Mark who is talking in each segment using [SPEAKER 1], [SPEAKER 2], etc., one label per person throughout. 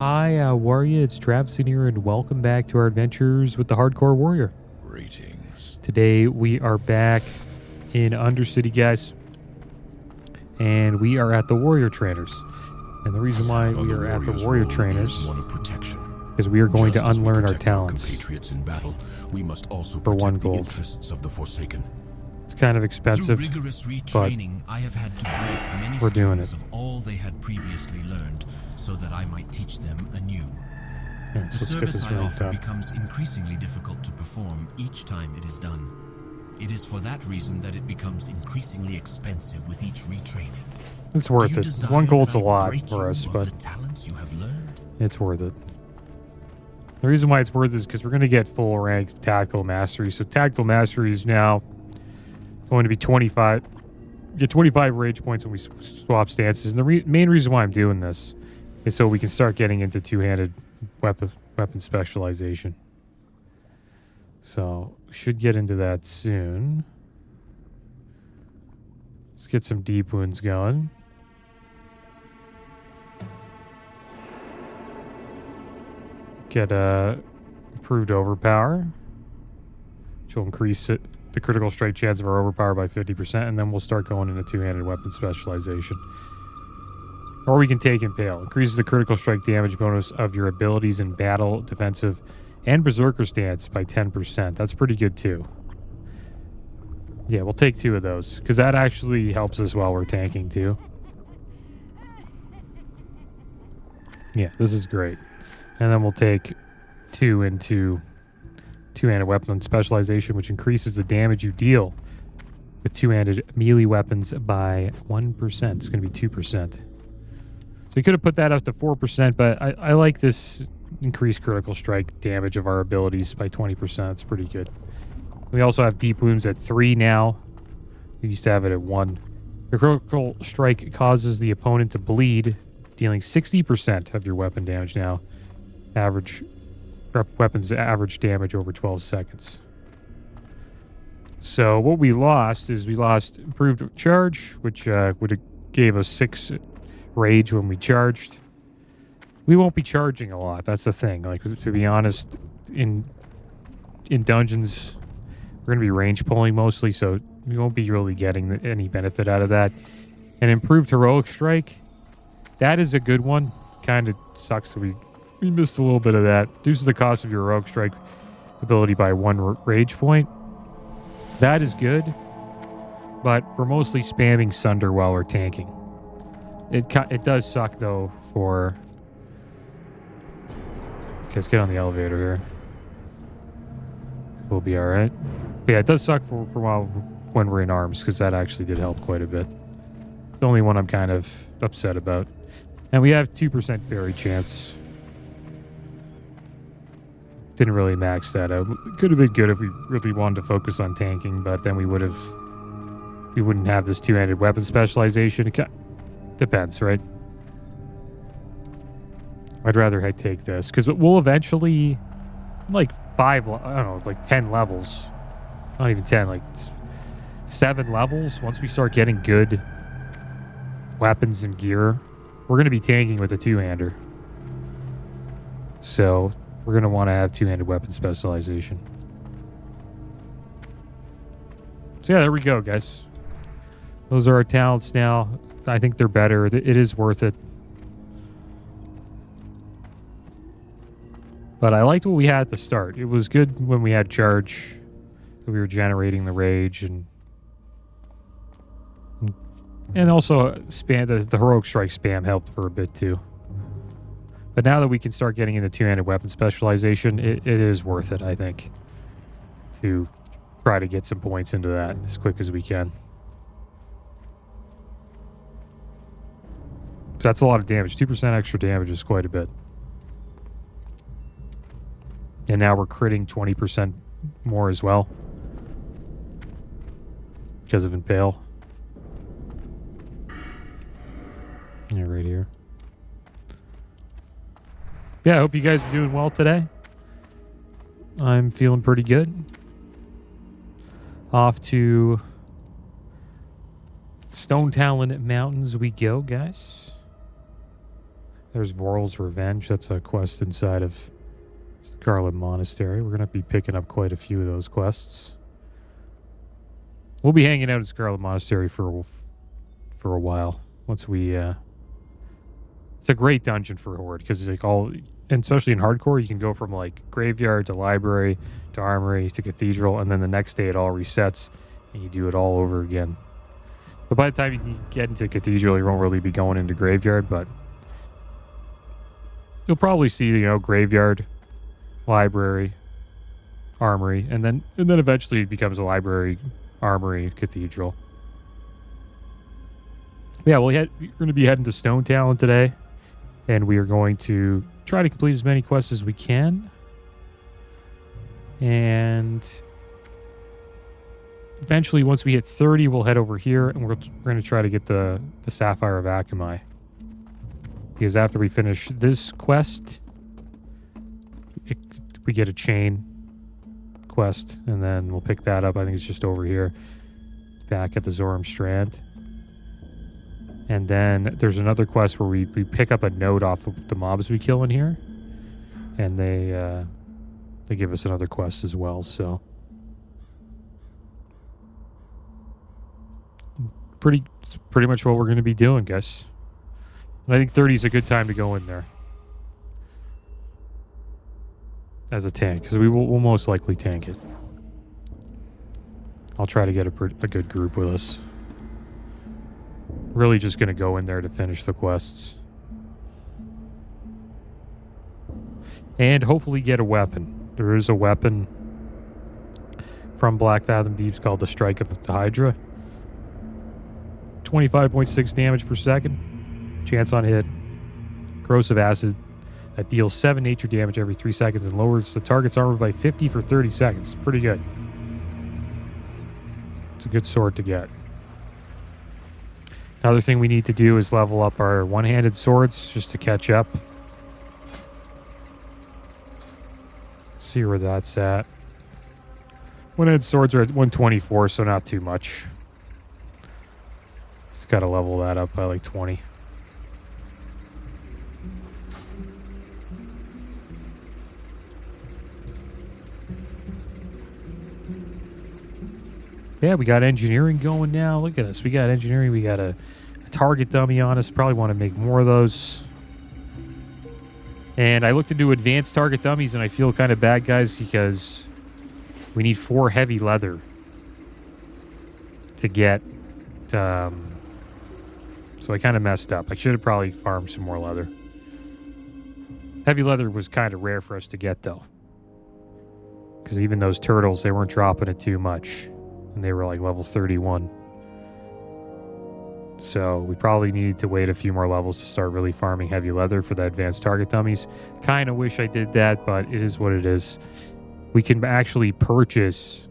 [SPEAKER 1] Hi, Warrior. It's Travis in here, and welcome back to our adventures with the Hardcore Warrior.
[SPEAKER 2] Greetings.
[SPEAKER 1] Today we are back in Undercity, guys, and we are at the Warrior Trainers. And the reason why we are at the Warrior Trainers
[SPEAKER 2] one of protection.
[SPEAKER 1] is we are going
[SPEAKER 2] Just
[SPEAKER 1] to
[SPEAKER 2] as we
[SPEAKER 1] unlearn our
[SPEAKER 2] protect
[SPEAKER 1] talents.
[SPEAKER 2] compatriots in battle, we must also
[SPEAKER 1] For
[SPEAKER 2] protect
[SPEAKER 1] one
[SPEAKER 2] the
[SPEAKER 1] gold.
[SPEAKER 2] interests of the Forsaken.
[SPEAKER 1] It's kind of expensive,
[SPEAKER 3] Through rigorous
[SPEAKER 1] but
[SPEAKER 3] retraining, I have had to break many
[SPEAKER 1] we're doing
[SPEAKER 3] students
[SPEAKER 1] it.
[SPEAKER 3] of all they had previously learned, so that I might teach them anew.
[SPEAKER 1] Alright,
[SPEAKER 3] The
[SPEAKER 1] so let's get
[SPEAKER 3] service
[SPEAKER 1] this
[SPEAKER 3] I
[SPEAKER 1] ranked
[SPEAKER 3] offer
[SPEAKER 1] up.
[SPEAKER 3] becomes increasingly difficult to perform each time it is done. It is for that reason that it becomes increasingly expensive with each retraining.
[SPEAKER 1] It's worth
[SPEAKER 3] Do you
[SPEAKER 1] it.
[SPEAKER 3] desire
[SPEAKER 1] One gold's a
[SPEAKER 3] that I
[SPEAKER 1] lot
[SPEAKER 3] break
[SPEAKER 1] for
[SPEAKER 3] you
[SPEAKER 1] us,
[SPEAKER 3] of
[SPEAKER 1] but
[SPEAKER 3] the talents you have learned?
[SPEAKER 1] it's worth it. The reason why it's worth it is because we're going to get full rank Tactical Mastery. So Tactical Mastery is now going to be 25. Get 25 rage points when we swap stances. And the main reason why I'm doing this is so we can start getting into two-handed weapon specialization. So we should get into that soon. Let's get some deep wounds going. Get improved overpower, which will increase the critical strike chance of our overpower by 50%, and then we'll start going into two-handed weapon specialization. Or we can take Impale. Increases the critical strike damage bonus of your abilities in battle, defensive, and berserker stance by 10%. That's pretty good too. Yeah, we'll take 2 of those, because that actually helps us while we're tanking too. Yeah, this is great. And then we'll take 2 into two-handed weapon specialization, which increases the damage you deal with two-handed melee weapons by 1%. It's going to be 2%. So we could have put that up to 4%, but I like this increased critical strike damage of our abilities by 20%. It's pretty good. We also have deep wounds at 3 now. We used to have it at 1. The critical strike causes the opponent to bleed, dealing 60% of your weapon damage now. Average weapons average damage over 12 seconds. So what we lost is we lost improved charge, which would have gave us 6 rage when we charged. We won't be charging a lot. That's the thing. Like, to be honest, in dungeons, we're going to be range pulling mostly, so we won't be really getting any benefit out of that. And improved heroic strike, that is a good one. Kind of sucks that we missed a little bit of that. Reduces the cost of your heroic strike ability by 1 rage point. That is good, but we're mostly spamming Sunder while we're tanking. It does suck though for... Let's get on the elevator here. We'll be alright. But yeah, it does suck for a while when we're in arms, because that actually did help quite a bit. It's the only one I'm kind of upset about. And we have 2% berry chance. Didn't really max that out. Could have been good if we really wanted to focus on tanking, but then we wouldn't have this two-handed weapon specialization. It depends, right? I'd rather take this, because we'll eventually, like 5, I don't know, like 10 levels. Not even 10, like 7 levels. Once we start getting good weapons and gear, we're going to be tanking with a two-hander. So we're going to want to have two-handed weapon specialization. So yeah, there we go, guys. Those are our talents now. I think they're better. It is worth it. But I liked what we had at the start. It was good when we had charge. We were generating the rage and also the heroic strike spam helped for a bit too. But now that we can start getting into two-handed weapon specialization, it is worth it, I think, to try to get some points into that as quick as we can. So that's a lot of damage. 2% extra damage is quite a bit. And now we're critting 20% more as well, because of Impale. Yeah, right here. Yeah, I hope you guys are doing well today. I'm feeling pretty good. Off to Stonetalon Mountains we go, guys. There's Voral's Revenge. That's a quest inside of Scarlet Monastery. We're going to be picking up quite a few of those quests. We'll be hanging out at Scarlet Monastery for a while. Once we... it's a great dungeon for Horde, because like and especially in hardcore, you can go from like graveyard to library to armory to cathedral, and then the next day it all resets and you do it all over again. But by the time you get into cathedral, you won't really be going into graveyard, but you'll probably see, you know, graveyard, library, armory, and then eventually it becomes a library, armory, cathedral. Yeah, we're going to be heading to Stonetalon today, and we are going to try to complete as many quests as we can. And eventually, once we hit 30, we'll head over here, and we're going to try to get the Sapphire of Akamai. Because after we finish this quest, we get a chain quest, and then we'll pick that up. I think it's just over here, back at the Zoram Strand. And then there's another quest where we pick up a note off of the mobs we kill in here, and they give us another quest as well. So pretty much what we're going to be doing, guys. And I think 30 is a good time to go in there as a tank, because we'll most likely tank it. I'll try to get a good group with us. Really just going to go in there to finish the quests. And hopefully get a weapon. There is a weapon from Black Fathom Deeps called the Strike of the Hydra. 25.6 damage per second. Chance on hit. Corrosive acid that deals 7 nature damage every 3 seconds and lowers the target's armor by 50 for 30 seconds. Pretty good. It's a good sword to get. Another thing we need to do is level up our one-handed swords just to catch up. See where that's at. One-handed swords are at 124, so not too much. Just got to level that up by like 20. Yeah, we got engineering going now. Look at us. We got engineering. We got a target dummy on us. Probably want to make more of those. And I looked into advanced target dummies, and I feel kind of bad, guys, because we need 4 heavy leather to get... so I kind of messed up. I should have probably farmed some more leather. Heavy leather was kind of rare for us to get, though. Because even those turtles, they weren't dropping it too much. And they were like level 31. So we probably needed to wait a few more levels to start really farming heavy leather for the advanced target dummies. Kind of wish I did that, but it is what it is. We can actually purchase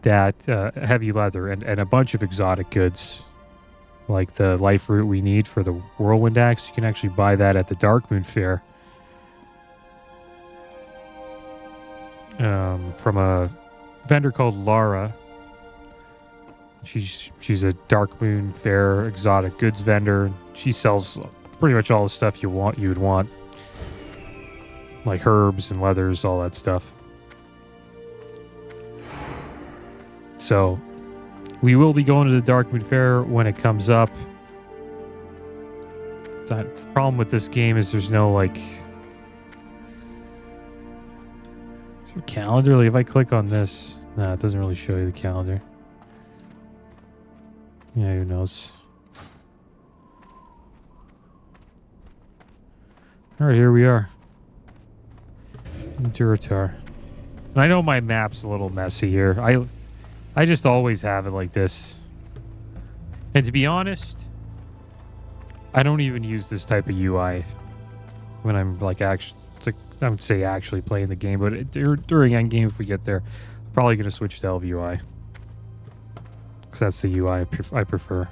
[SPEAKER 1] that heavy leather and a bunch of exotic goods, like the life root we need for the Whirlwind Axe. You can actually buy that at the Darkmoon Fair from a vendor called Lara. She's a Darkmoon Fair exotic goods vendor. She sells pretty much all the stuff you'd want, like herbs and leathers, all that stuff. So we will be going to the Darkmoon Fair when it comes up. The problem with this game is there's no like calendar. Like if I click on this, no, it doesn't really show you the calendar. Yeah, who knows? Alright, here we are. In Duratar. And I know my map's a little messy here. I just always have it like this. And to be honest, I don't even use this type of UI when I'm like actually, I would say actually playing the game, but during endgame, if we get there, I'm probably going to switch to LVUI. Because that's the UI I prefer.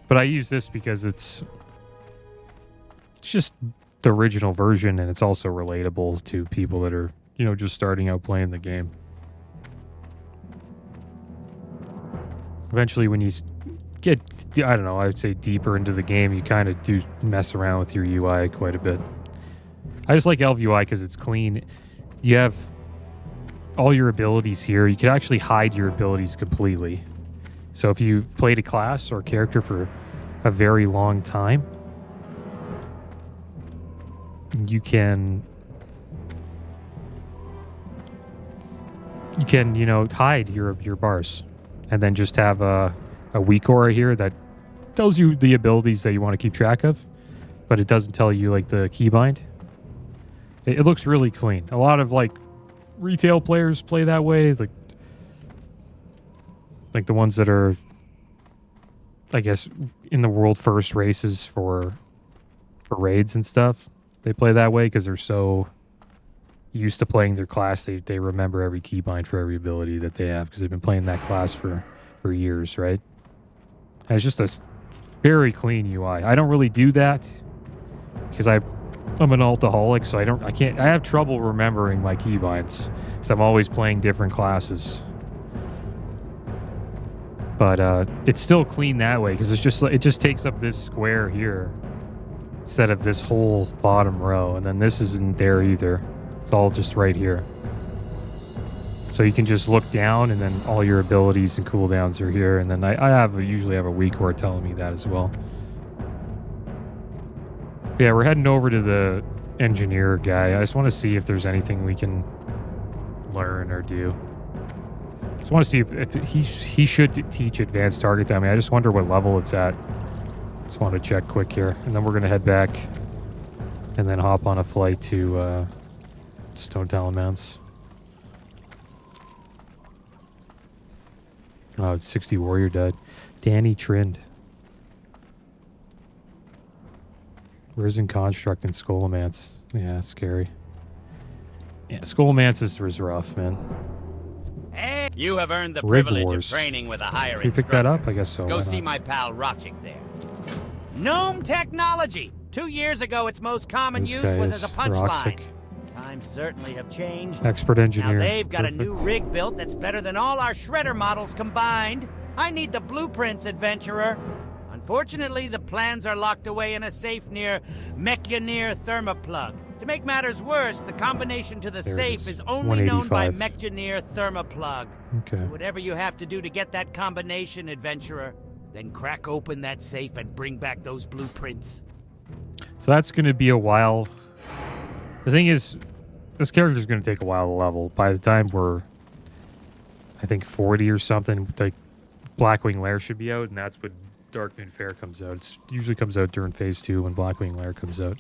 [SPEAKER 1] But I use this because it's just the original version, and it's also relatable to people that are, you know, just starting out playing the game. Eventually, when you get, I don't know, I would say deeper into the game, you kind of do mess around with your UI quite a bit. I just like Elf UI because it's clean. You have all your abilities here. You can actually hide your abilities completely. So if you've played a class or character for a very long time, you can, you know, hide your bars and then just have a weak aura here that tells you the abilities that you want to keep track of, but it doesn't tell you like the keybind. It looks really clean. A lot of like retail players play that way, like the ones that are, I guess, in the world first races for raids and stuff. They play that way because they're so used to playing their class. They remember every keybind for every ability that they have because they've been playing that class for years, right? And it's just a very clean UI. I don't really do that because I'm an altaholic, so I have trouble remembering my keybinds because I'm always playing different classes. But it's still clean that way because it just takes up this square here instead of this whole bottom row, and then this isn't there either. It's all just right here. So you can just look down, and then all your abilities and cooldowns are here. And then I usually have a weak aura telling me that as well. Yeah, we're heading over to the engineer guy. I just want to see if there's anything we can learn or do. Just want to see if he should teach advanced target timing. I just wonder what level it's at. Just want to check quick here, and then we're gonna head back, and then hop on a flight to Stonetalon Mounts. Oh, it's 60 warrior died. Danny Trind. Risen Construct and Skullomance. Yeah, scary. Yeah, Skullomance is rough, man.
[SPEAKER 4] Hey, you have earned the
[SPEAKER 1] Rig
[SPEAKER 4] privilege
[SPEAKER 1] Wars.
[SPEAKER 4] of training with a higher
[SPEAKER 1] Can we pick that up? I guess so.
[SPEAKER 4] Go
[SPEAKER 1] Why
[SPEAKER 4] see
[SPEAKER 1] not?
[SPEAKER 4] my pal Rochik there. Gnome technology. 2 years ago, its most common
[SPEAKER 1] This
[SPEAKER 4] use
[SPEAKER 1] guy
[SPEAKER 4] was
[SPEAKER 1] is
[SPEAKER 4] as a punchline.
[SPEAKER 1] Roxic.
[SPEAKER 4] Times certainly have changed.
[SPEAKER 1] Expert engineer.
[SPEAKER 4] Now they've got
[SPEAKER 1] Perfect.
[SPEAKER 4] a new rig built that's better than all our shredder models combined. I need the blueprints, adventurer. Unfortunately, the plans are locked away in a safe near Mechionir Thermoplug. To make matters worse, the combination to the
[SPEAKER 1] There it
[SPEAKER 4] safe
[SPEAKER 1] is.
[SPEAKER 4] is only known by
[SPEAKER 1] 185.
[SPEAKER 4] Mechionir Thermoplug.
[SPEAKER 1] Okay.
[SPEAKER 4] Whatever you have to do to get that combination, adventurer, then crack open that safe and bring back those blueprints.
[SPEAKER 1] So that's going to be a while. The thing is, this character's going to take a while to level. By the time we're, I think, 40 or something, like Blackwing Lair should be out, and that's when Darkmoon Fair comes out. It usually comes out during Phase 2 when Blackwing Lair comes out.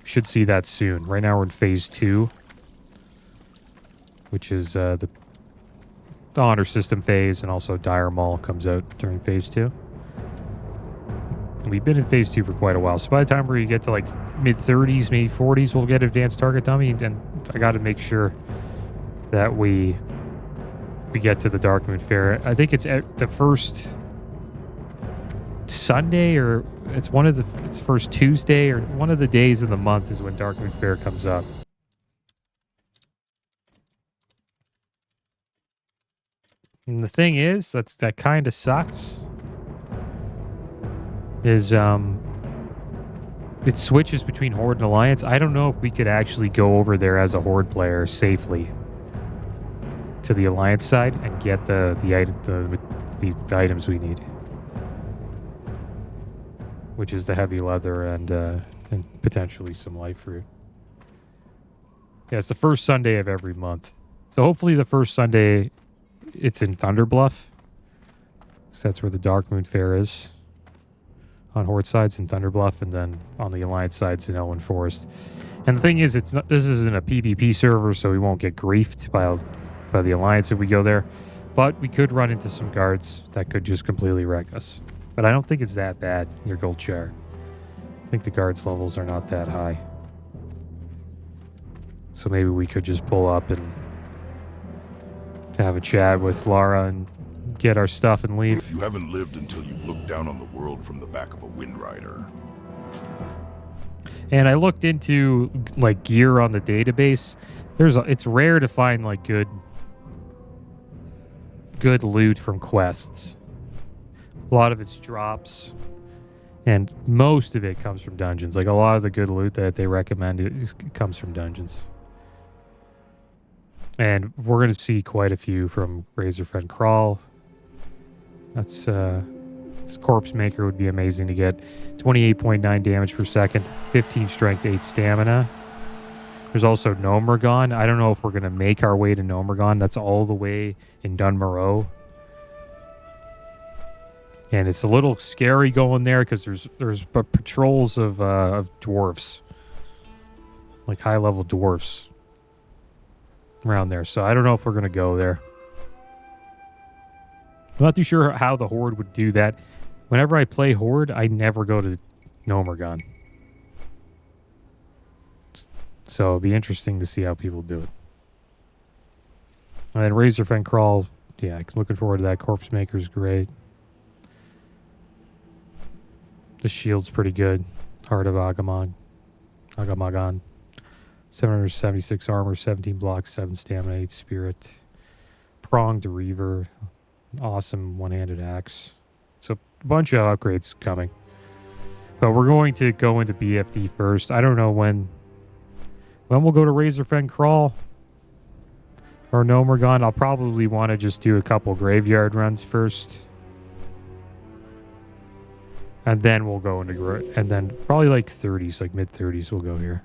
[SPEAKER 1] Should see that soon. Right now we're in Phase 2, which is the Honor System phase, and also Dire Maul comes out during Phase 2. And we've been in Phase 2 for quite a while, so by the time we get to like mid-30s, maybe 40s, we'll get Advanced Target Dummy, and I got to make sure that we get to the Darkmoon Fair. I think it's at the first Sunday, or it's it's first Tuesday, or one of the days of the month is when Darkmoon Fair comes up. And the thing is, that kind of sucks. Is it switches between Horde and Alliance. I don't know if we could actually go over there as a Horde player safely to the Alliance side and get the items we need, which is the heavy leather and potentially some life fruit. Yeah, it's the first Sunday of every month, so hopefully the first Sunday it's in Thunderbluff. So that's where the Darkmoon Fair is. On Horde sides in Thunderbluff, and then on the Alliance sides in Elwyn Forest. And the thing is, this isn't a PvP server, so we won't get griefed by the Alliance if we go there. But we could run into some guards that could just completely wreck us. But I don't think it's that bad, your gold char. I think the guards levels are not that high. So maybe we could just pull up and to have a chat with Lara and get our stuff and leave.
[SPEAKER 5] You haven't lived until you've looked down on the world from the back of a Wind Rider.
[SPEAKER 1] And I looked into like gear on the database. It's rare to find like good loot from quests. A lot of it's drops, and most of it comes from dungeons. Like a lot of the good loot that they recommend it comes from dungeons. And we're going to see quite a few from Razorfen Crawl. That's this Corpse Maker would be amazing to get. 28.9 damage per second, 15 strength, 8 stamina. There's also Nomergon. I don't know if we're going to make our way to Nomergon. That's all the way in Dunmoreau. And it's a little scary going there because there's patrols of dwarves. Like high-level dwarves around there. So I don't know if we're going to go there. I'm not too sure how the Horde would do that. Whenever I play Horde, I never go to Nomergon. So it'll be interesting to see how people do it. And then Razorfen Crawl, yeah, looking forward to that. Corpse Maker's great. The shield's pretty good. Heart of Agamagon. 776 armor, 17 blocks, 7 stamina, 8 spirit. Pronged Reaver. Awesome one-handed axe. So a bunch of upgrades coming. But we're going to go into BFD first. I don't know when we'll go to Razorfen Crawl or Nomergon. I'll probably want to just do a couple graveyard runs first. And then we'll go into... And then probably like 30s, like mid-30s we'll go here.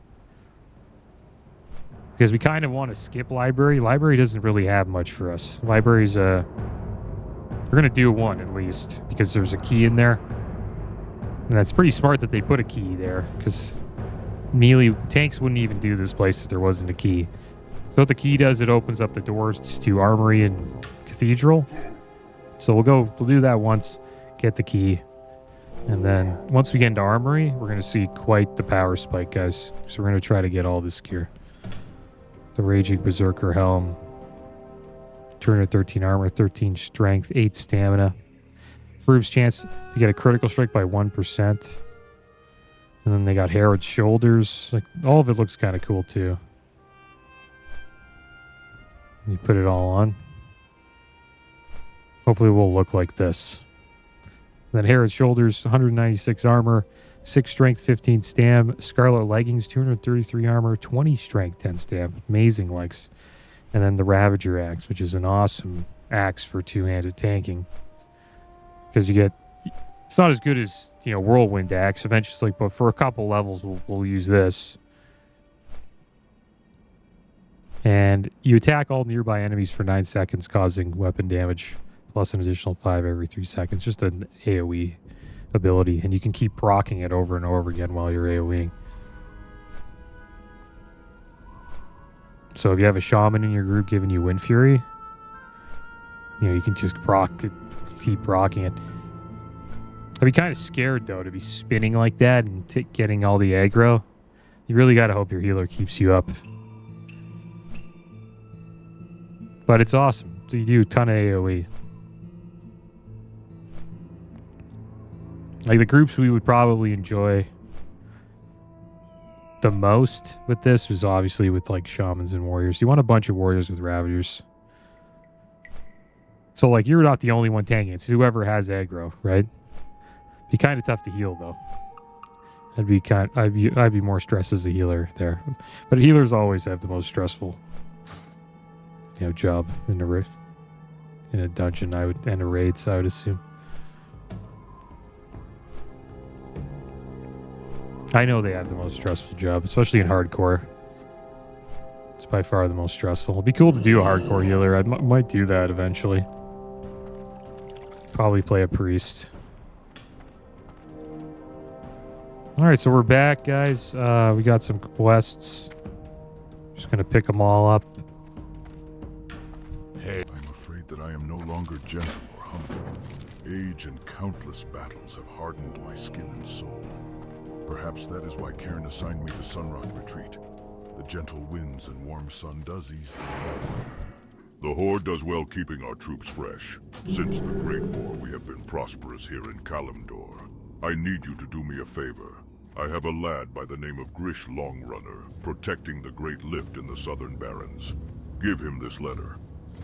[SPEAKER 1] Because we kind of want to skip Library. Library doesn't really have much for us. Library's we're going to do one at least. Because there's a key in there. And that's pretty smart that they put a key there. Because melee tanks wouldn't even do this place if there wasn't a key. So what the key does, it opens up the doors to Armory and Cathedral. So we'll do that once. Get the key. And then once we get into Armory, we're going to see quite the power spike, guys. So we're going to try to get all this gear. The Raging Berserker Helm. 213 armor, 13 strength, 8 stamina. Improves chance to get a critical strike by 1%. And then they got Herald's Shoulders. Like, all of it looks kind of cool, too. You put it all on. Hopefully it will look like this. Then Herald's Shoulders, 196 armor, 6 strength, 15 stam. Scarlet Leggings, 233 armor, 20 strength, 10 stam. Amazing legs. And then the Ravager Axe, which is an awesome axe for two-handed tanking. Because you get... It's not as good as, Whirlwind Axe eventually, but for a couple levels, we'll use this. And you attack all nearby enemies for 9 seconds, causing weapon damage. Plus an additional 5 every 3 seconds. Just an AoE ability. And you can keep proccing it over and over again while you're AoEing. So if you have a shaman in your group giving you Wind Fury, you can just proc it, keep proccing it. I'd be kind of scared, though, to be spinning like that and getting all the aggro. You really got to hope your healer keeps you up. But it's awesome. So you do a ton of AoE. Like the groups we would probably enjoy the most with this was obviously with like shamans and warriors. You want a bunch of warriors with ravagers. So like you're not the only one tanking. It's whoever has aggro, right? Be kind of tough to heal though. I'd be more stressed as a healer there. But healers always have the most stressful job in a dungeon, and a raids, I would assume. I know they have the most stressful job, especially in hardcore. It's by far the most stressful. It'd be cool to do a hardcore healer. I might do that eventually. Probably play a priest. Alright, so we're back, guys. We got some quests. Just gonna pick them all up.
[SPEAKER 5] Hey. I'm afraid that I am no longer gentle or humble. Age and countless battles have hardened my skin and soul. Perhaps that is why Cairn assigned me to Sunrock Retreat. The gentle winds and warm sun does ease the pain. The Horde does well keeping our troops fresh. Since the Great War, we have been prosperous here in Kalimdor. I need you to do me a favor. I have a lad by the name of Grish Longrunner, protecting the Great Lift in the Southern Barrens. Give him this letter.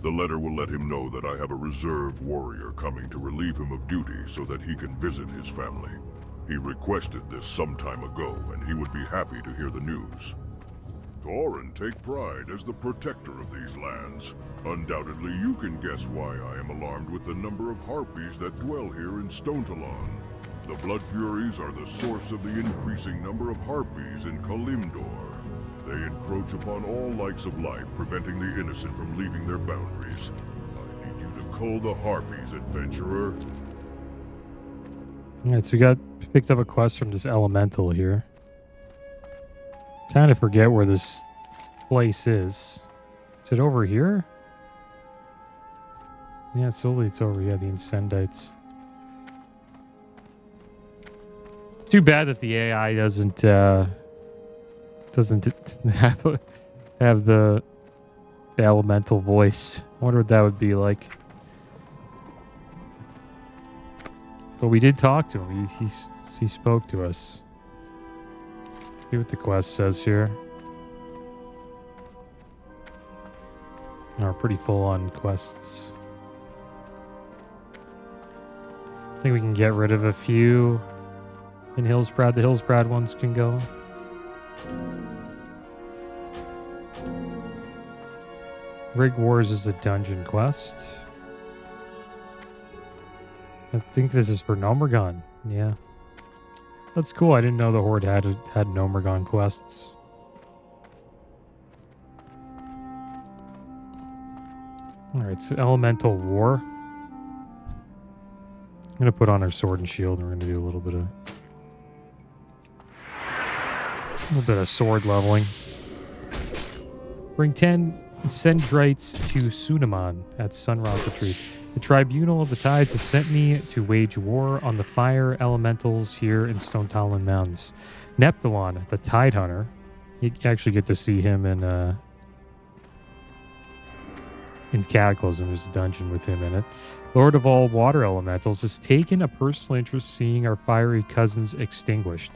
[SPEAKER 5] The letter will let him know that I have a reserve warrior coming to relieve him of duty so that he can visit his family. He requested this some time ago, and he would be happy to hear the news. Tauren take pride as the protector of these lands. Undoubtedly, you can guess why I am alarmed with the number of harpies that dwell here in Stonetalon. The Blood Furies are the source of the increasing number of harpies in Kalimdor. They encroach upon all likes of life, preventing the innocent from leaving their boundaries. I need you to cull the harpies, adventurer.
[SPEAKER 1] Alright, so we picked up a quest from this elemental here. Kind of forget where this place is. Is it over here? Yeah, it's over here, the Incendites. It's too bad that the AI doesn't have the elemental voice. I wonder what that would be like. But we did talk to him. He spoke to us. See what the quest says here. Are pretty full on quests. I think we can get rid of a few in Hillsbrad. The Hillsbrad ones can go. Rig Wars is a dungeon quest. I think this is for Nomergon. Yeah. That's cool. I didn't know the Horde had Nomergon quests. Alright, so Elemental War. I'm going to put on our sword and shield, and we're going to do a little bit of sword leveling. Bring 10 Sendrites to Sunaman at Sunrock Retreat. The Tribunal of the Tides has sent me to wage war on the fire elementals here in Stonetalon Mountains. Neptulon, the Tide Hunter, you actually get to see him in Cataclysm. There's a dungeon with him in it. Lord of all water elementals has taken a personal interest seeing our fiery cousins extinguished.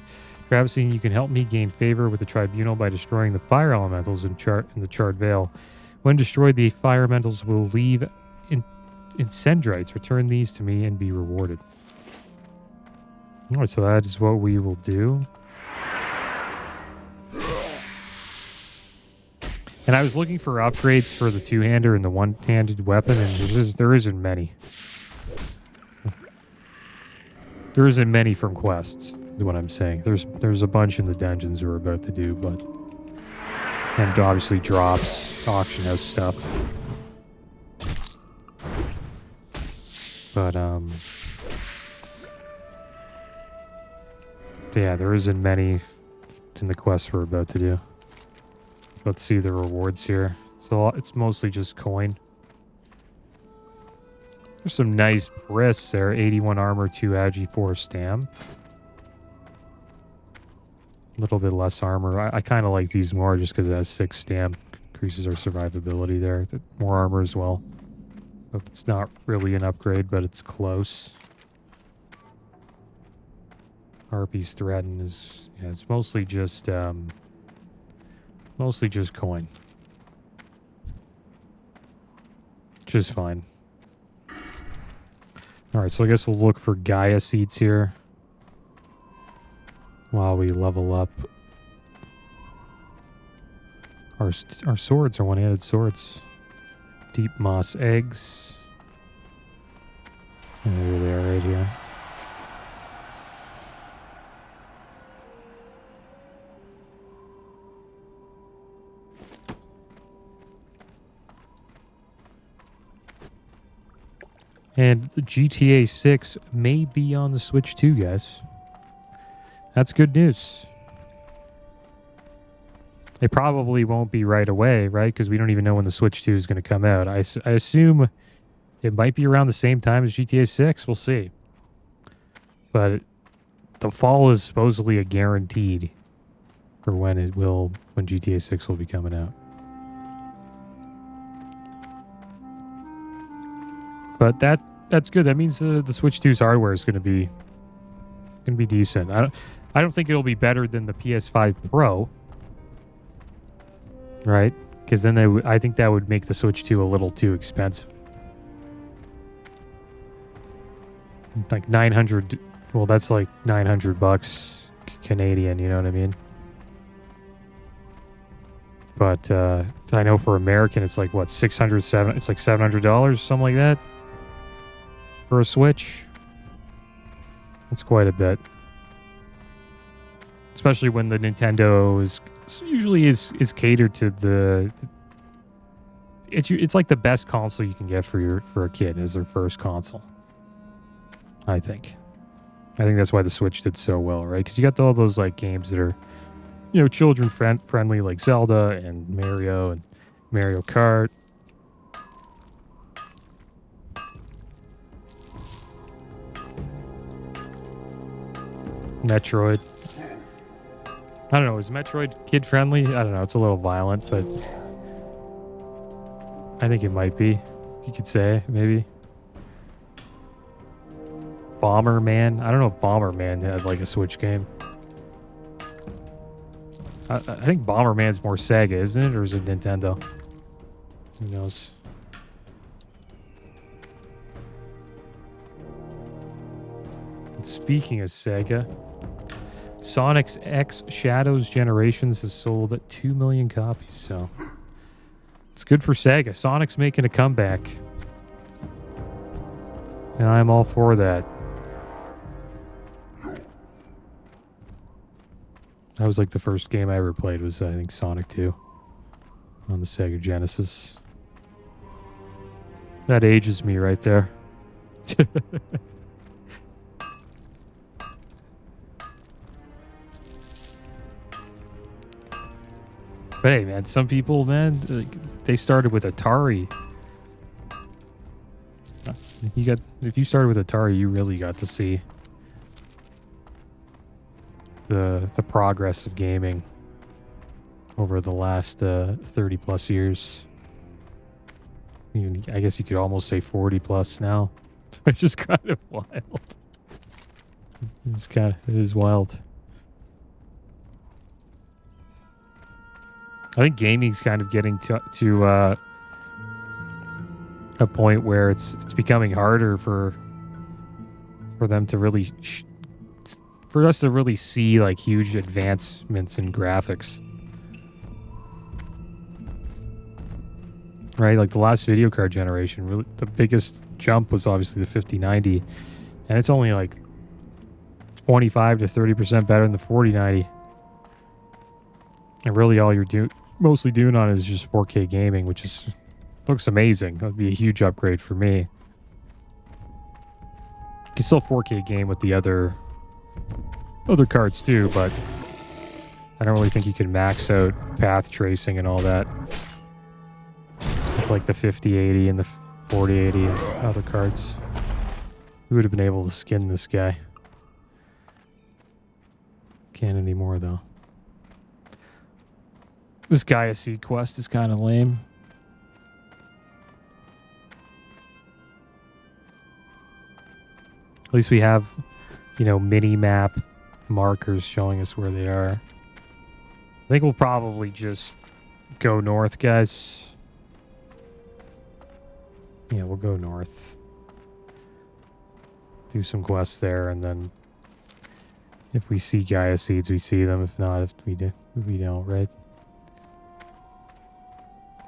[SPEAKER 1] Travesty, you can help me gain favor with the Tribunal by destroying the fire elementals in the Charred Vale. When destroyed, the fire elementals will leave Incendrites. Return these to me and be rewarded. Alright, so that is what we will do. And I was looking for upgrades for the two-hander and the one-handed weapon, and there isn't many. There isn't many from quests, is what I'm saying. There's a bunch in the dungeons we're about to do, but... And obviously drops, auction house stuff. But, yeah, there isn't many in the quests we're about to do. Let's see the rewards here. So it's mostly just coin. There's some nice brists there. 81 armor, 2 agi, 4 stam. A little bit less armor. I kind of like these more just because it has 6 stam. Increases our survivability there. More armor as well. So it's not really an upgrade, but it's close. Harpy's Threaten is... Yeah, it's mostly just coin. Which is fine. Alright, so I guess we'll look for Gaia seats here. While we level up our swords, our one-handed swords. Deep Moss Eggs. And here they are right here. And the GTA 6 may be on the Switch too, guys. That's good news. It probably won't be right away, right? Because we don't even know when the Switch 2 is going to come out. I assume it might be around the same time as GTA 6. We'll see. But the fall is supposedly a guaranteed for when GTA 6 will be coming out. But that's good. That means the Switch 2's hardware is going to be decent. I don't think it'll be better than the PS5 Pro, right? Because then I think that would make the Switch 2 a little too expensive. Like 900, well, that's like $900 Canadian, you know what I mean? But I know for American, it's like what, 600, it's like $700, something like that for a Switch. That's quite a bit. Especially when the Nintendo is usually is catered to the. It's like the best console you can get for a kid as their first console. I think that's why the Switch did so well, right? Because you got all those like games that are, you know, children friendly, like Zelda and Mario Kart. Metroid. I don't know, is Metroid kid friendly? I don't know, it's a little violent, but I think it might be. You could say, maybe. Bomberman. I don't know if Bomberman has like a Switch game. I think Bomberman's more Sega, isn't it? Or is it Nintendo? Who knows? And speaking of Sega, Sonic's X Shadows Generations has sold 2 million copies, so it's good for Sega. Sonic's making a comeback, and I'm all for that. That was like the first game I ever played was, I think, Sonic 2 on the Sega Genesis. That ages me right there. But hey, man, some people, man, they started with Atari. If you started with Atari, you really got to see the progress of gaming over the last 30 plus years. Even, I guess you could almost say 40 plus now, which is kind of wild. It is wild. I think gaming's kind of getting to a point where it's becoming harder for them to really for us to really see like huge advancements in graphics. Right, like the last video card generation, really the biggest jump was obviously the 5090, and it's only like 25 to 30% better than the 4090. And really all you're mostly doing on it is just 4K gaming, which looks amazing. That would be a huge upgrade for me. You can still 4K game with the other cards too, but I don't really think you can max out path tracing and all that with like the 5080 and the 4080 and other cards. We would have been able to skin this guy. Can't anymore though. This Gaia Seed quest is kind of lame. At least we have, you know, mini-map markers showing us where they are. I think we'll probably just go north, guys. Yeah, we'll go north. Do some quests there, and then if we see Gaia Seeds, we see them. If not, if we don't, right?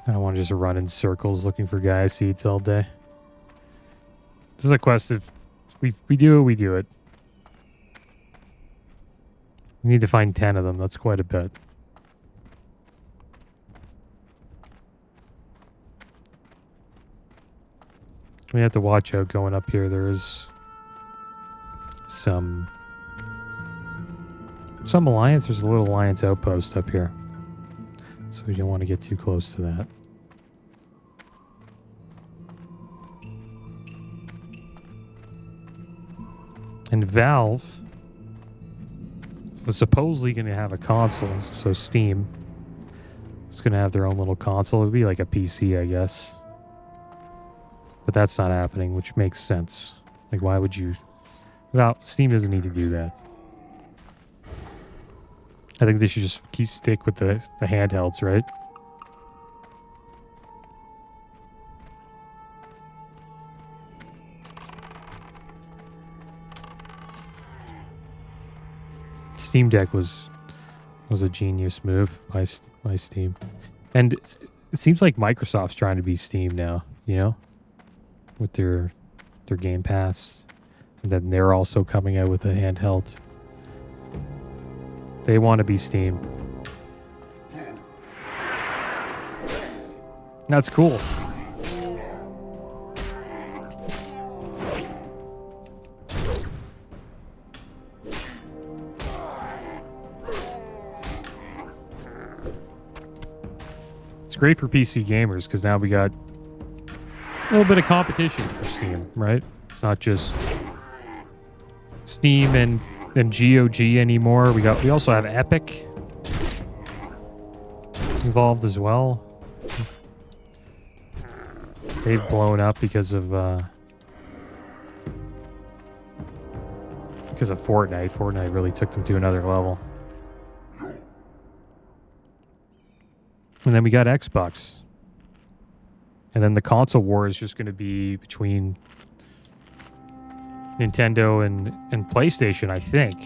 [SPEAKER 1] I don't want to just run in circles looking for Gaia Seeds all day. This is a quest. If we do it, we do it. We need to find 10 of them. That's quite a bit. We have to watch out going up here. There is some alliance. There's a little alliance outpost up here. So we don't want to get too close to that. And Valve was supposedly going to have a console, so Steam is going to have their own little console. It would be like a PC, I guess. But that's not happening, which makes sense. Like, why would you... Well, Steam doesn't need to do that. I think they should just stick with the handhelds, right? Steam Deck was a genius move by Steam. And it seems like Microsoft's trying to be Steam now, you know, with their Game Pass. And then they're also coming out with a handheld. They want to be Steam. That's cool. It's great for PC gamers because now we got a little bit of competition for Steam, right? It's not just Steam and GOG anymore. We also have Epic involved as well. They've blown up because of Fortnite. Fortnite really took them to another level. And then we got Xbox. And then the console war is just going to be between Nintendo and PlayStation, I think.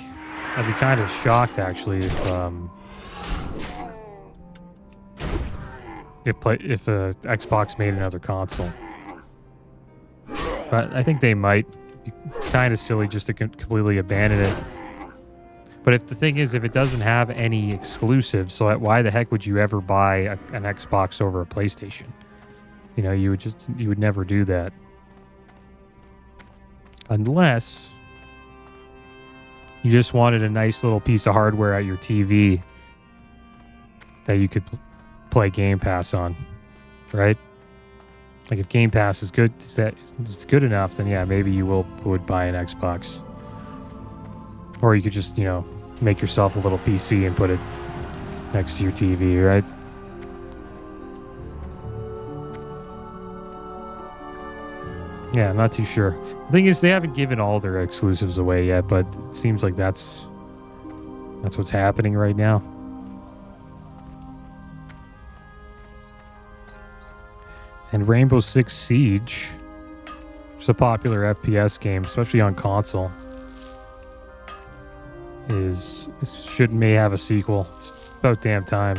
[SPEAKER 1] I'd be kind of shocked, actually, if Xbox made another console. But I think they might. Be kind of silly just to completely abandon it. But if the thing is, if it doesn't have any exclusives, so why the heck would you ever buy an Xbox over a PlayStation? You know, you would never do that. Unless you just wanted a nice little piece of hardware at your TV that you could play Game Pass on, right? Like if Game Pass is good, is good enough, then yeah, maybe you would buy an Xbox. Or you could just, you know, make yourself a little PC and put it next to your TV, right? Yeah, I'm not too sure. The thing is, they haven't given all their exclusives away yet, but it seems like that's what's happening right now. And Rainbow Six Siege, which is a popular FPS game, especially on console, may have a sequel. It's about damn time.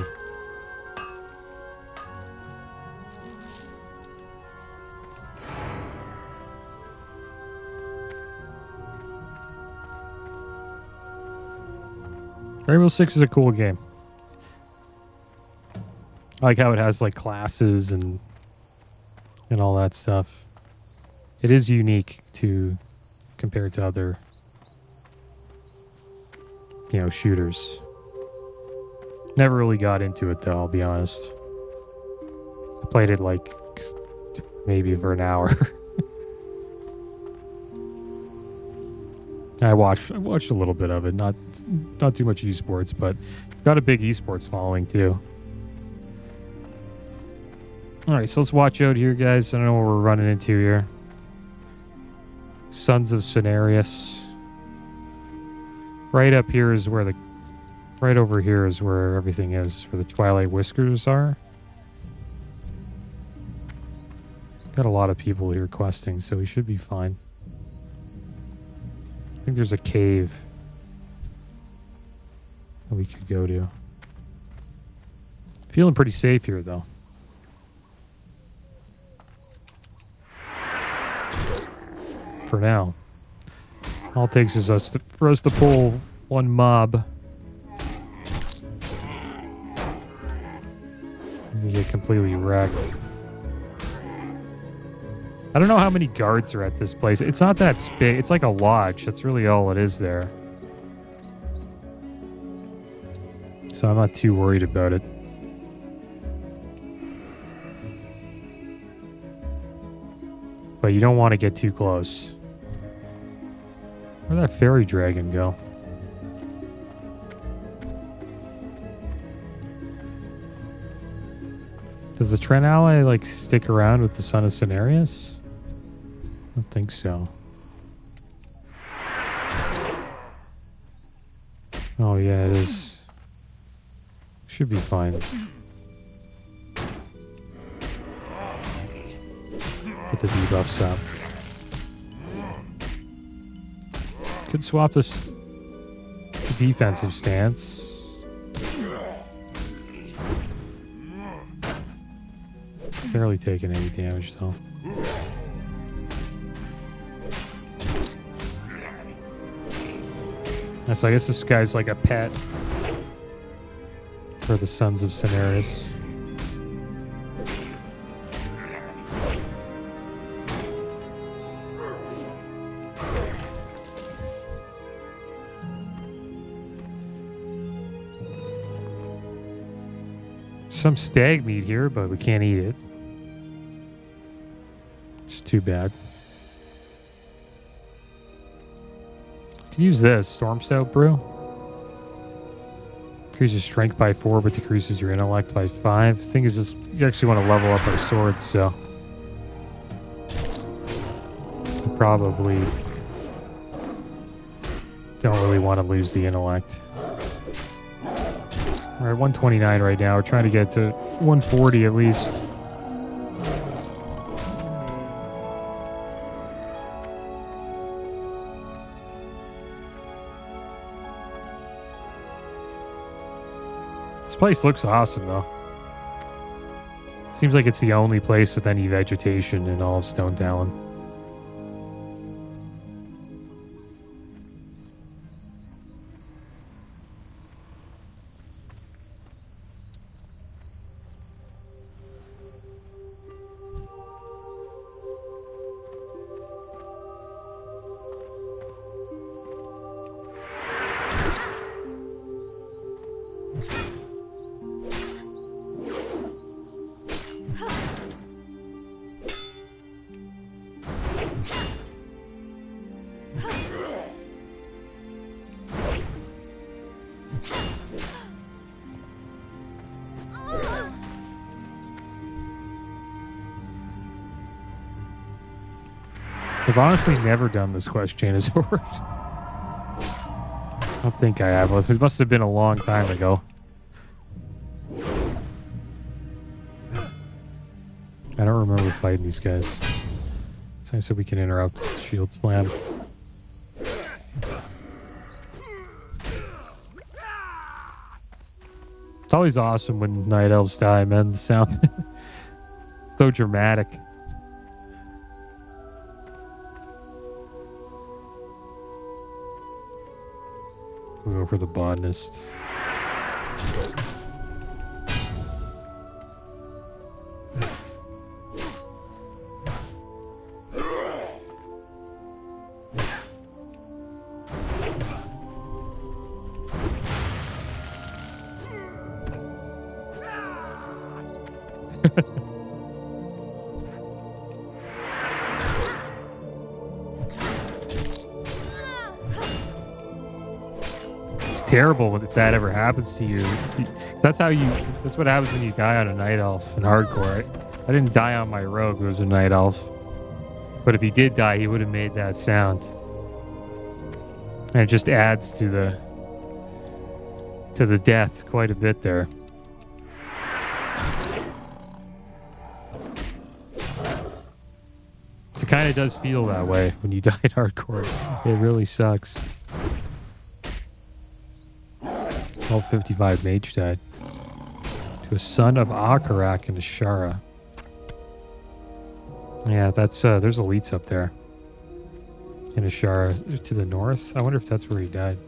[SPEAKER 1] Rainbow Six is a cool game. I like how it has like classes and all that stuff. It is unique compared to other, you know, shooters. Never really got into it though, I'll be honest. I played it like maybe for an hour. I watched a little bit of it, not too much esports, but it's got a big esports following too. All right, so let's watch out here, guys. I don't know what we're running into here. Sons of Cenarius. Right up here is where right over here is where everything is, where the Twilight Whiskers are. Got a lot of people here questing, so we should be fine. I think there's a cave that we could go to. Feeling pretty safe here, though. For now. All it takes is for us to pull one mob. And you get completely wrecked. I don't know how many guards are at this place. It's not that big. It's like a lodge. That's really all it is there. So I'm not too worried about it. But you don't want to get too close. Where'd that fairy dragon go? Does the Trent ally like stick around with the Son of Cenarius? I don't think so. Oh yeah, it is. Should be fine. Put the debuffs up. Could swap this. Could defensive stance. Barely taking any damage though. So I guess this guy's like a pet for the Sons of Cineris. Some stag meat here, but we can't eat it. It's too bad. Can use this Storm Stout brew. Increases strength by 4, but decreases your intellect by 5. The thing is, this, you actually want to level up our swords, so you probably don't really want to lose the intellect. We're at 129 right now. We're trying to get to 140 at least. This place looks awesome, though. Seems like it's the only place with any vegetation in all of Stonetalon. I've honestly never done this quest chain of swords. I don't think I have. It must have been a long time ago. I don't remember fighting these guys. It's nice that we can interrupt the shield slam. It's always awesome when night elves die, man. The sound so dramatic. We'll go for the botanist. Terrible if that ever happens to you. That's what happens when you die on a night elf in hardcore. I didn't die on my rogue who was a night elf, but if he did die, he would have made that sound, and it just adds to the death quite a bit there. So it kind of does feel that way when you die in hardcore. It really sucks. 1255 mage died to a son of Akarak and Ashara. Yeah, that's there's elites up there in Ashara to the north. I wonder if that's where he died.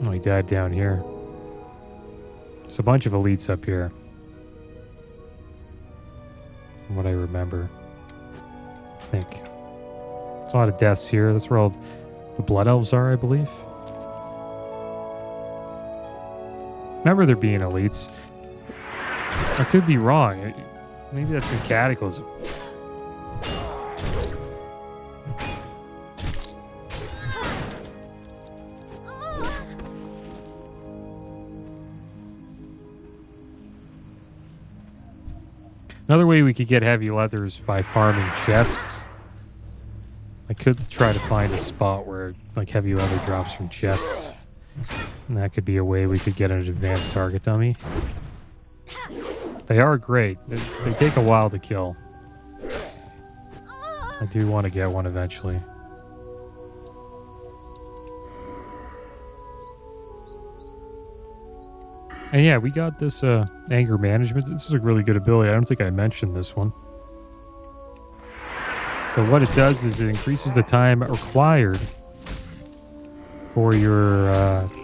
[SPEAKER 1] Oh, he died down here. There's a bunch of elites up here, from what I remember. I think there's a lot of deaths here. That's where all the blood elves are, I believe. Remember there being elites. I could be wrong. Maybe that's in Cataclysm. Another way we could get heavy leather is by farming chests. I could try to find a spot where like heavy leather drops from chests. And that could be a way we could get an advanced target dummy. They are great. They take a while to kill. I do want to get one eventually. And yeah, we got this anger management. This is a really good ability. I don't think I mentioned this one. So what it does is it increases the time required for your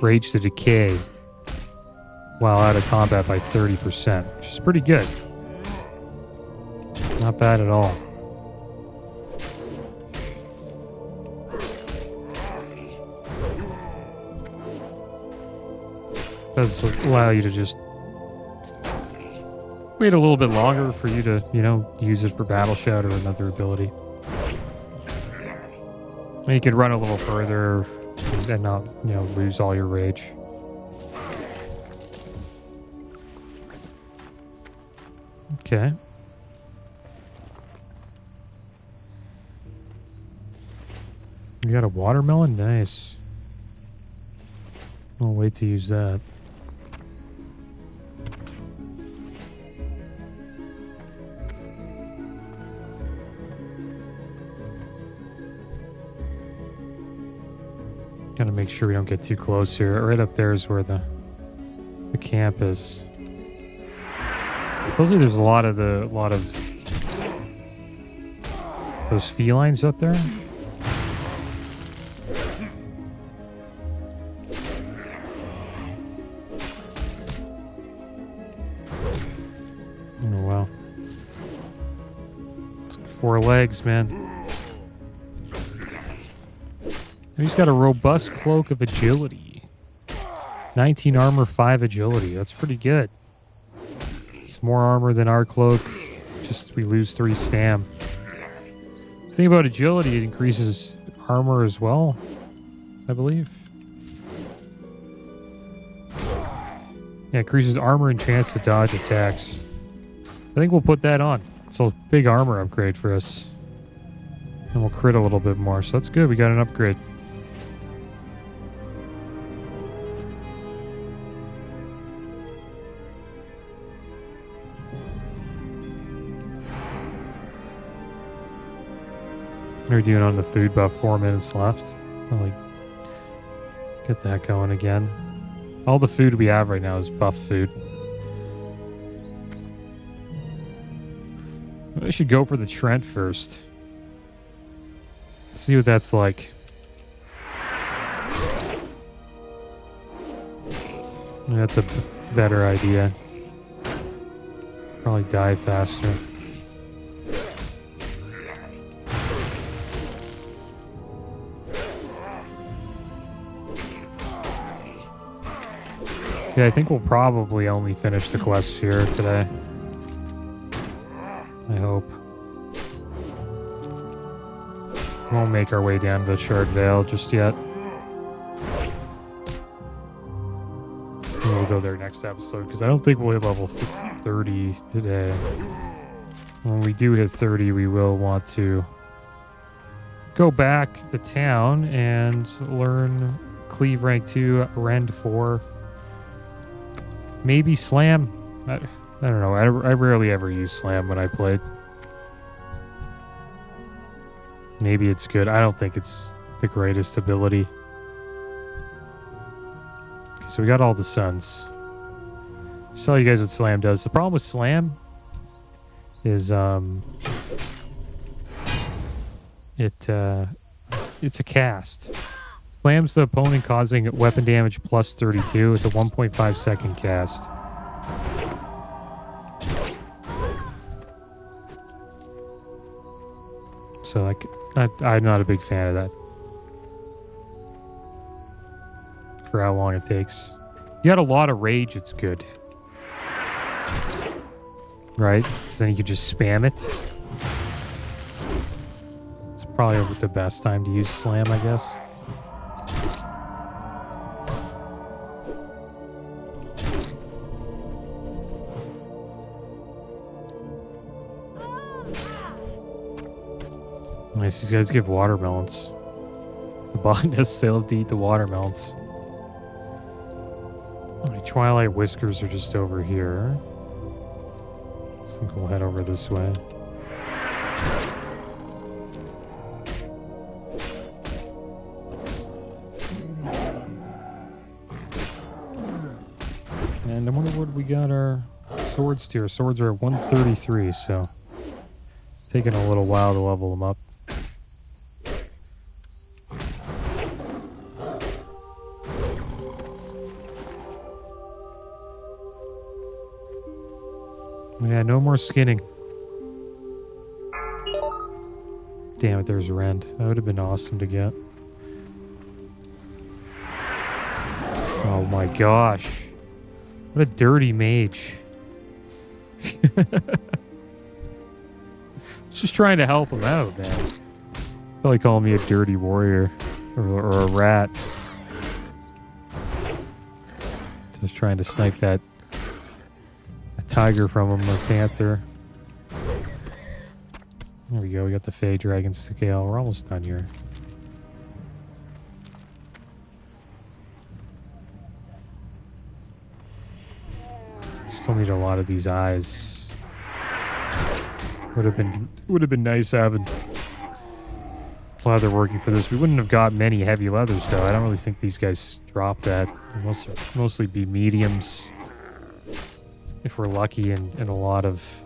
[SPEAKER 1] rage to decay while out of combat by 30%, which is pretty good. Not bad at all. Does allow you to just wait a little bit longer for you to, you know, use it for Battle Shout or another ability. And you could run a little further and not, you know, lose all your rage. Okay. You got a watermelon? Nice. I'll wait to use that. Gotta make sure we don't get too close here. Right up there is where the camp is. Supposedly there's a lot of those felines up there. Oh wow. It's 4 legs, man. And he's got a robust cloak of agility. 19 armor, 5 agility. That's pretty good. It's more armor than our cloak. Just we lose 3 stam. The thing about agility, it increases armor as well, I believe. Yeah, increases armor and chance to dodge attacks. I think we'll put that on. It's a big armor upgrade for us. And we'll crit a little bit more. So that's good. We got an upgrade. We're doing on the food buff, 4 minutes left. I'll like get that going again. All the food we have right now is buff food. I should go for the Trent first. See what that's like. That's a better idea. Probably die faster. Yeah, I think we'll probably only finish the quest here today. I hope. We won't make our way down to the Shard Vale just yet. We'll go there next episode, because I don't think we'll hit level 30 today. When we do hit 30, we will want to go back to town and learn Cleave Rank 2, Rend 4. Maybe Slam. I don't know. I rarely ever use Slam when I played. Maybe it's good. I don't think it's the greatest ability. Okay, so we got all the suns. I'll tell you guys what Slam does. The problem with Slam is it's a cast. Slams the opponent, causing weapon damage plus 32. It's a 1.5 second cast. So, like, I'm not a big fan of that. For how long it takes. You got a lot of rage, it's good. Right? Because then you can just spam it. It's probably the best time to use Slam, I guess. Nice, these guys give watermelons. The botanists, they love to eat the watermelons. The Twilight Whiskers are just over here. I think we'll head over this way. And I wonder what we got our swords to. Our swords are at 133, so taking a little while to level them up. Yeah, no more skinning. Damn it, there's rent. That would have been awesome to get. Oh my gosh. What a dirty mage. Just trying to help him out, man. Probably calling me a dirty warrior or a rat. Just trying to snipe that a tiger from him, or panther. There we go, we got the Fey Dragon scale. We're almost done here. Still need a lot of these eyes. Would have been nice having leather working for this. We wouldn't have got many heavy leathers though. I don't really think these guys drop that. Mostly be mediums if we're lucky, and a lot of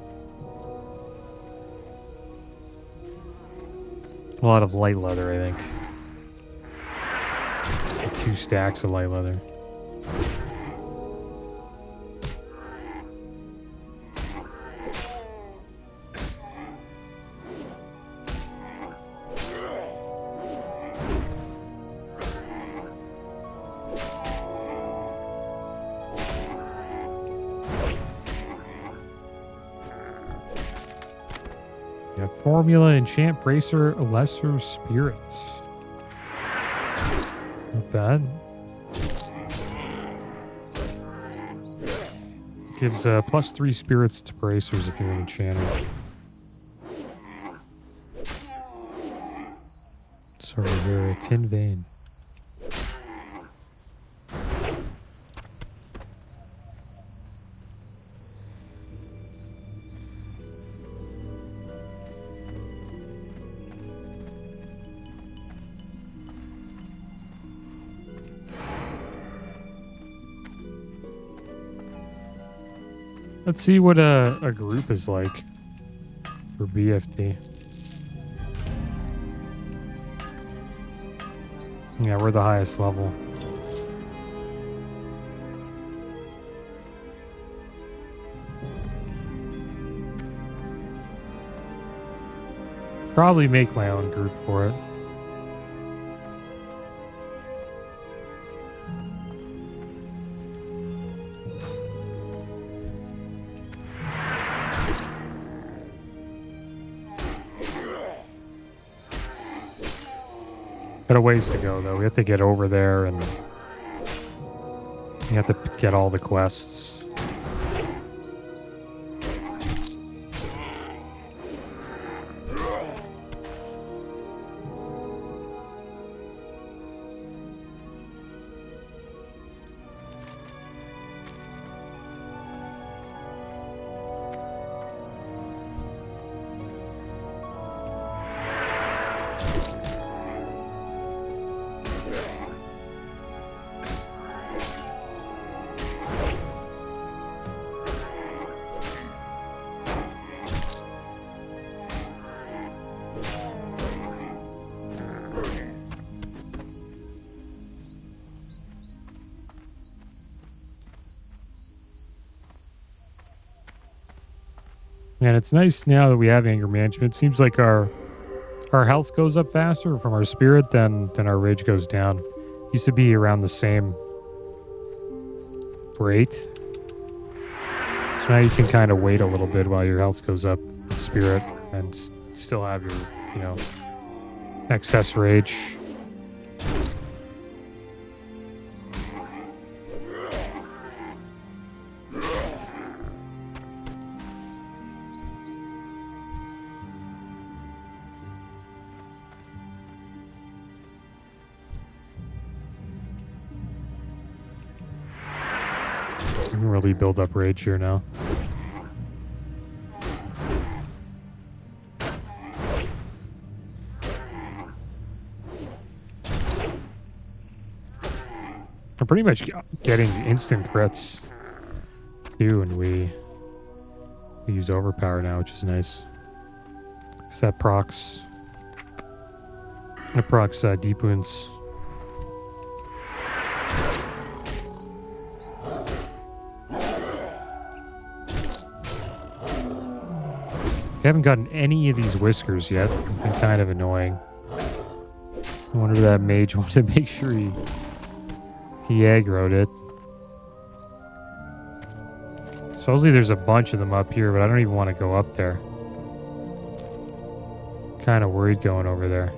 [SPEAKER 1] light leather, I think. 2 stacks of light leather. Formula enchant bracer lesser spirits. Not bad. Gives plus 3 spirits to bracers if you're an enchanter. So over here, a tin vein. Let's see what a group is like for BFD. Yeah, we're the highest level. Probably make my own group for it. Got a ways to go, though. We have to get over there, and you have to get all the quests. And it's nice now that we have anger management. It seems like our health goes up faster from our spirit than our rage goes down. Used to be around the same rate. So now you can kind of wait a little bit while your health goes up with spirit and still have your, excess rage. Really build up rage here now. I'm pretty much getting instant crits too, and we use overpower now, which is nice. Set procs. It procs deep wounds. We haven't gotten any of these whiskers yet. It's been kind of annoying. I wonder if that mage wanted to make sure he aggroed it. Supposedly there's a bunch of them up here, but I don't even want to go up there. Kind of worried going over there.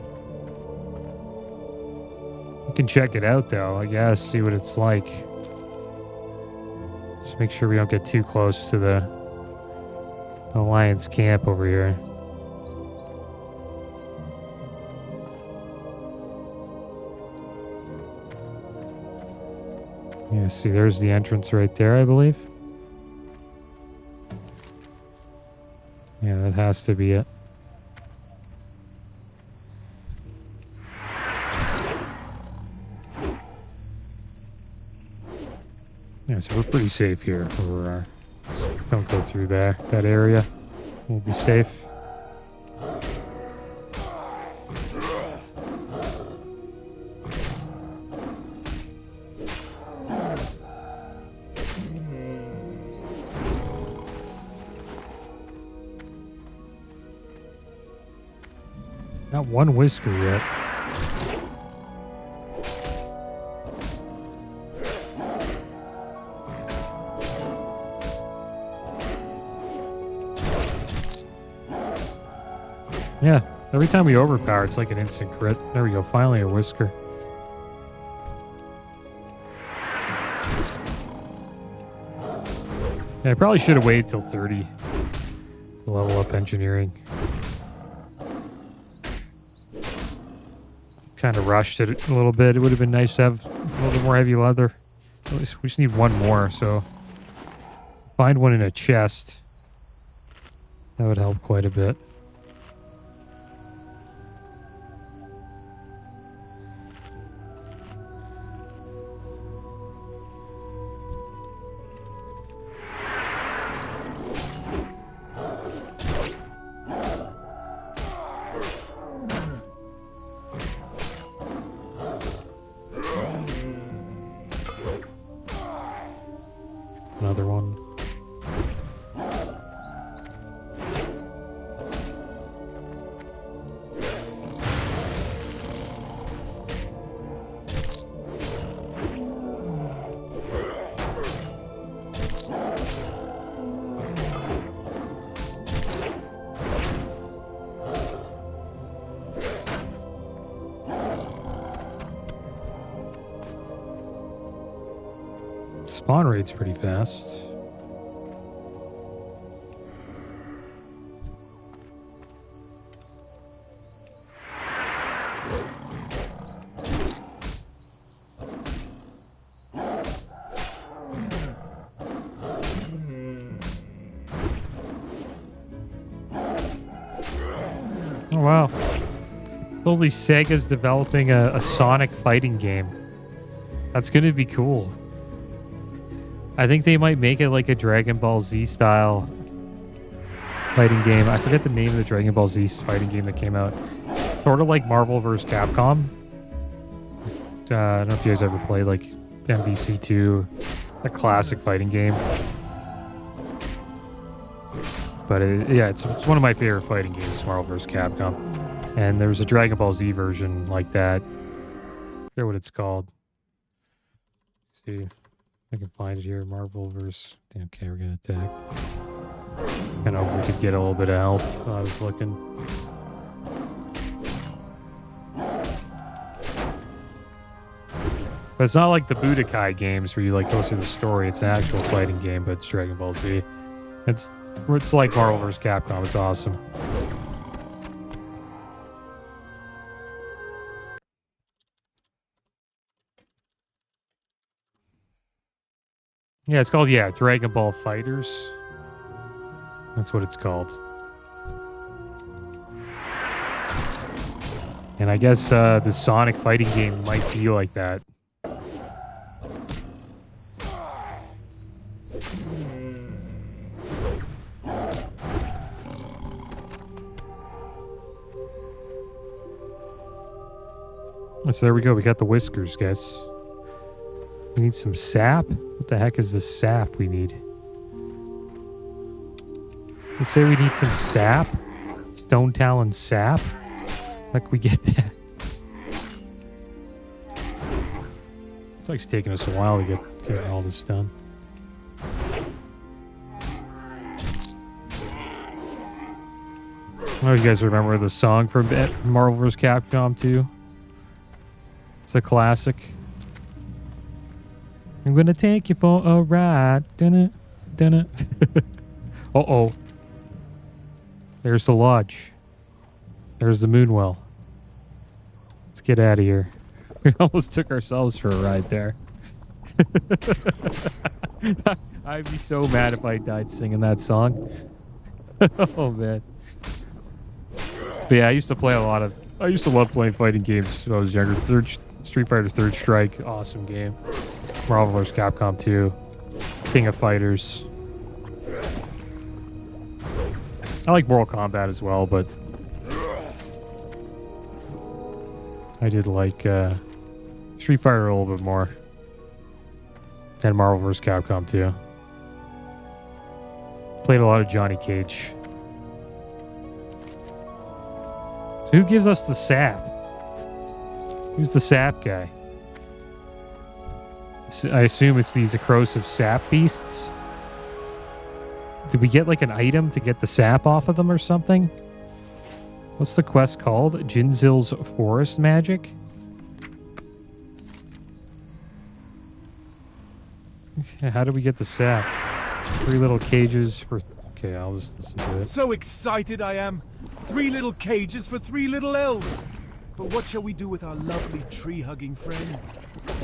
[SPEAKER 1] We can check it out though, I guess, see what it's like. Just make sure we don't get too close to the Alliance camp over here. Yeah, see, there's the entrance right there, I believe. Yeah, that has to be it. Yeah, so we're pretty safe here. Don't go through that area. We'll be safe. Not one whisker yet. Yeah, every time we overpower, it's like an instant crit. There we go, finally a whisker. Yeah, I probably should have waited till 30 to level up engineering. Kind of rushed it a little bit. It would have been nice to have a little bit more heavy leather. At least we just need one more, so find one in a chest. That would help quite a bit. Another one. Spawn rate's pretty fast. Oh wow. Holy, Sega's developing a Sonic fighting game. That's gonna be cool. I think they might make it like a Dragon Ball Z style fighting game. I forget the name of the Dragon Ball Z fighting game that came out. Sort of like Marvel vs. Capcom. I don't know if you guys ever played like MVC2, a classic fighting game. But yeah, it's one of my favorite fighting games, Marvel vs. Capcom. And there's a Dragon Ball Z version like that. I forget what it's called. Let's see. I can find it here. Marvel vs. Okay, we're getting attacked. I know we could get a little bit of health. I was looking. But it's not like the Budokai games where you like go through the story. It's an actual fighting game, but it's Dragon Ball Z. It's like Marvel vs. Capcom. It's awesome. Yeah, it's called, Dragon Ball Fighters. That's what it's called. And I guess the Sonic fighting game might be like that. So there we go. We got the whiskers, guys. We need some sap. What the heck is this sap we need? Let's say we need some sap. Stonetalon sap. Like we get that. It's like it's taking us a while to get all this done. I don't know if you guys remember the song from Marvel vs. Capcom 2. It's a classic. I'm gonna take you for a ride. Dun-it, dun-it. Uh-oh. There's the lodge. There's the Moonwell. Let's get out of here. We almost took ourselves for a ride there. I'd be so mad if I died singing that song. Oh, man. But yeah, I used to love playing fighting games when I was younger. Street Fighter 3rd Strike, awesome game. Marvel vs. Capcom 2. King of Fighters. I like Mortal Kombat as well, but I did like Street Fighter a little bit more than Marvel vs. Capcom 2. Played a lot of Johnny Cage. So who gives us the sap? Who's the sap guy? I assume it's these corrosive sap beasts. Did we get like an item to get the sap off of them or something? What's the quest called? Jinzil's Forest Magic? How do we get the sap? 3 little cages for... Okay, I'll just listen to it.
[SPEAKER 6] So excited I am. 3 little cages for 3 little elves. But what shall we do with our lovely tree-hugging friends?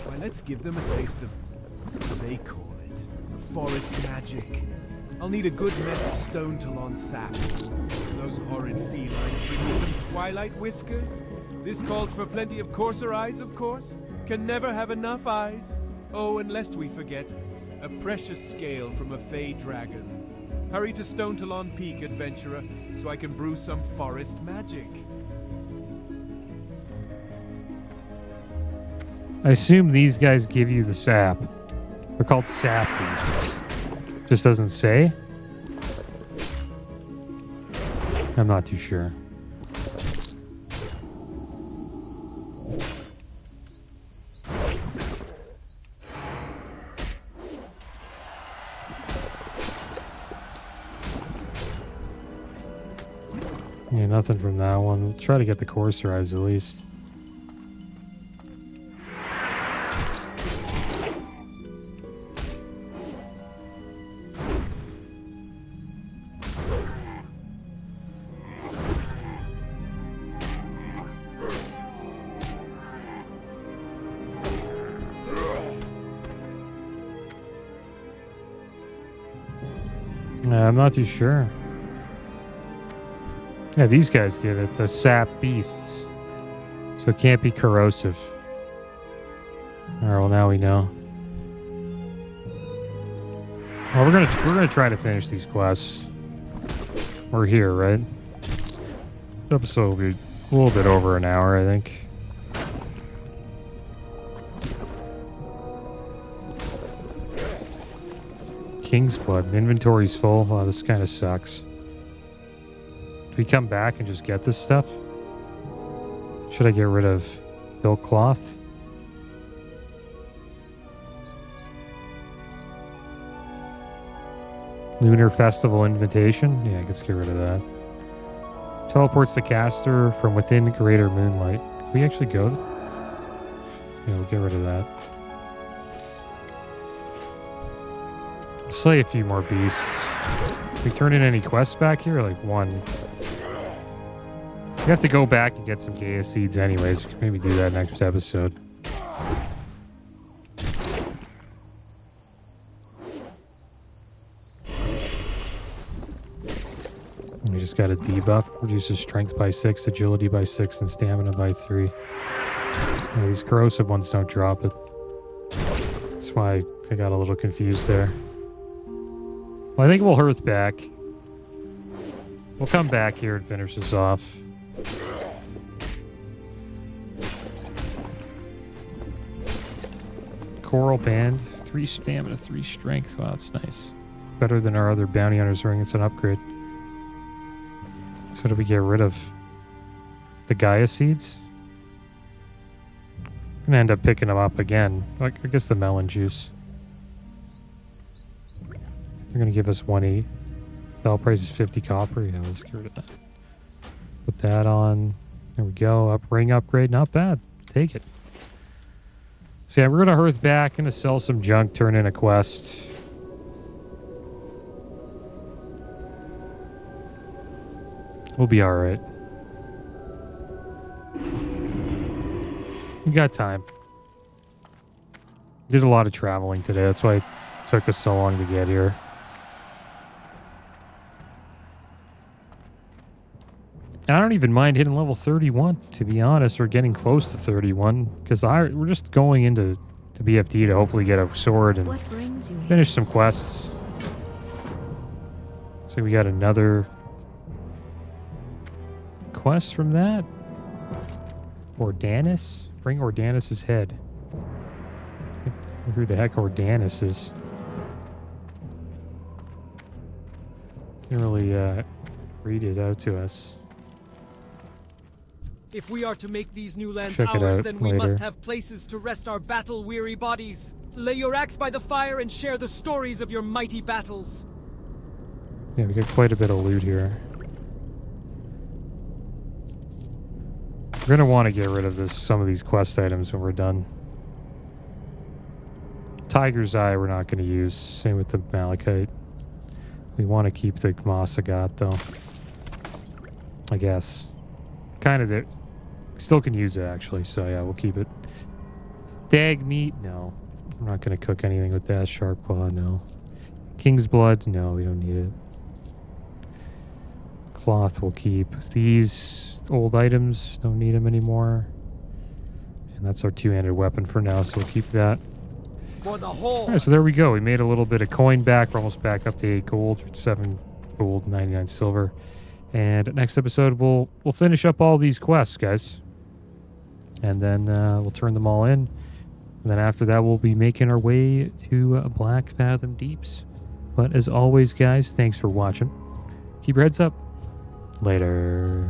[SPEAKER 6] Why, let's give them a taste of... what they call it. Forest magic. I'll need a good mess of Stonetalon sap. Those horrid felines bring me some twilight whiskers. This calls for plenty of coarser eyes, of course. Can never have enough eyes. Oh, and lest we forget, a precious scale from a fey dragon. Hurry to Stonetalon Peak, adventurer, so I can brew some forest magic.
[SPEAKER 1] I assume these guys give you the sap. They're called sap beasts. Just doesn't say. I'm not too sure. Yeah, nothing from that one. We'll try to get the courser eyes at least. I'm not too sure. Yeah, these guys get it. The sap beasts. So it can't be corrosive. Alright, well now we know. Well, we're gonna try to finish these quests. We're here, right? The episode will be a little bit over an hour, I think. King's Blood. Inventory's full. Oh, this kind of sucks. Do we come back and just get this stuff? Should I get rid of Silk Cloth? Lunar Festival Invitation? Yeah, let's get rid of that. Teleports the caster from within Greater Moonlight. Can we actually go? Yeah, we'll get rid of that. Slay a few more beasts. Can we turn in any quests back here? Like one. We have to go back and get some Gaia seeds anyways. We can maybe do that next episode. And we just got a debuff. Reduces strength by 6, agility by 6, and stamina by 3. Yeah, these corrosive ones don't drop it. That's why I got a little confused there. Well, I think we'll hearth back. We'll come back here and finish this off. Coral Band. 3 stamina, 3 strength. Wow, that's nice. Better than our other bounty hunters ring. It's an upgrade. So do we get rid of the Gaia seeds? I'm gonna end up picking them up again. Like, I guess the melon juice. They're gonna give us 1 sell price is 50 copper. Yeah, let's get rid of that. Put that on. There we go. Ring upgrade. Not bad. Take it. So yeah, we're gonna hearth back. Gonna sell some junk. Turn in a quest. We'll be all right. We got time. Did a lot of traveling today. That's why it took us so long to get here. And I don't even mind hitting level 31, to be honest, or getting close to 31, because we're just going into BFD to hopefully get a sword and finish some quests. So we got another quest from that. Ordanis? Bring Ordanis' head. Who the heck Ordanis is? Didn't really read it out to us.
[SPEAKER 7] If we are to make these new lands
[SPEAKER 1] Check it
[SPEAKER 7] ours,
[SPEAKER 1] out
[SPEAKER 7] then we
[SPEAKER 1] later.
[SPEAKER 7] must have places to rest our battle-weary bodies. Lay your axe by the fire and share the stories of your mighty battles.
[SPEAKER 1] Yeah, we got quite a bit of loot here. We're gonna want to get rid of some of these quest items when we're done. Tiger's Eye we're not going to use. Same with the Malachite. We want to keep the Masagat though. I guess. Kind of there. Still can use it actually, so yeah, we'll keep it. Stag meat? No. I'm not going to cook anything with that. Sharp Claw? No. King's Blood? No, we don't need it. Cloth we'll keep. These old items, don't need them anymore. And that's our two-handed weapon for now, so we'll keep that.
[SPEAKER 7] For the whole.
[SPEAKER 1] All right, so there we go. We made a little bit of coin back. We're almost back up to 8 gold, 7 gold, 99 silver. And next episode, we'll finish up all these quests, guys. And then we'll turn them all in. And then after that, we'll be making our way to Black Fathom Deeps. But as always, guys, thanks for watching. Keep your heads up. Later.